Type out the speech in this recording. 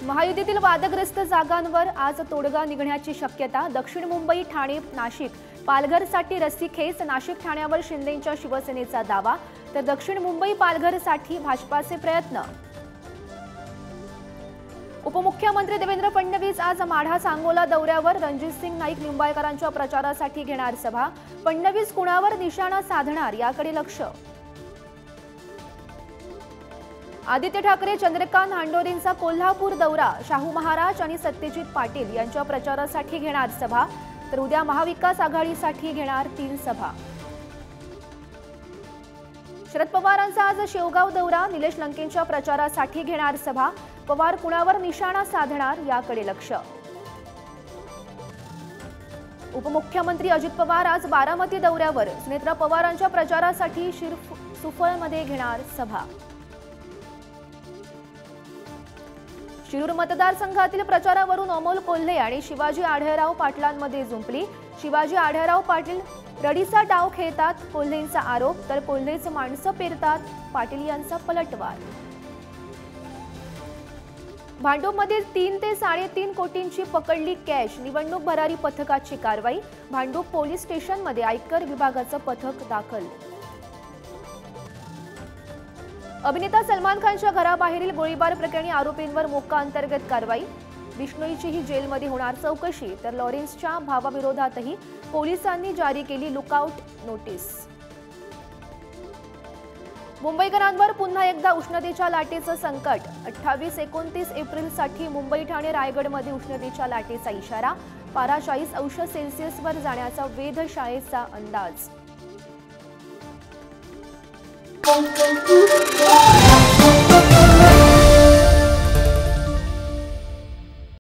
महायुतीतील वादग्रस्त जागांवर आज तोडगा निघण्याची शक्यता। दक्षिण मुंबई, ठाणे, नाशिक, पालघरसाठी रस्सीखेच। नाशिक ठाण्यावर शिंदेंच्या शिवसेनेचा दावा, तर दक्षिण मुंबई पालघरसाठी भाजपाचे प्रयत्न। उपमुख्यमंत्री देवेंद्र फडणवीस आज माढा सांगोला दौऱ्यावर। रणजितसिंग नाईक निंबाळकरांच्या प्रचारासाठी घेणार सभा। फडणवीस कुणावर निशाणा साधणार याकडे लक्ष। आदित्य ठाकरे, चंद्रकांत हांडोरेंचा कोल्हापूर दौरा। शाहू महाराज आणि सत्यजित पाटील यांच्या प्रचारासाठी घेणार सभा, तर उद्या महाविकास आघाडीसाठी घेणार 3 सभा। शरद पवारांचा आज शेवगाव दौरा। निलेश लंकेंच्या प्रचारासाठी घेणार सभा। पवार कुणावर निशाणा साधणार याकडे लक्ष। उपमुख्यमंत्री अजित पवार आज बारामती दौऱ्यावर। सुनेत्रा पवारांच्या प्रचारासाठी सुफळमध्ये घेणार सभा। शिरूर मतदारसंघातील प्रचारावरून अमोल कोल्हे आणि शिवाजी आढळराव पाटलांमध्ये जुंपली। शिवाजी आढळराव पाटील रडीचा डाव खेळतात, कोल्हेंचा आरोप, तर कोल्हेच माणसं पेरतात, पाटील यांचा पलटवार। भांडूपमध्ये 3 ते 3.5 कोटींची पकडली कॅश। निवडणूक भरारी पथकाची कारवाई। भांडूप पोलीस स्टेशनमध्ये आयकर विभागाचं पथक दाखल। अभिनेता सलमान खानच्या घराबाहेरील गोळीबार प्रकरणी आरोपींवर मोक्का अंतर्गत कारवाई। बिश्नोईचीही जेलमध्ये होणार चौकशी, तर लॉरेन्सच्या भावाविरोधातही पोलिसांनी जारी केली लुकआउट नोटीस। मुंबईकरांवर पुन्हा एकदा उष्णतेच्या लाटेचं संकट। 28-29 एप्रिलसाठी मुंबई, ठाणे, रायगडमध्ये उष्णतेच्या लाटेचा इशारा। पारा 40°C वर जाण्याचा वेधशाळेचा अंदाज।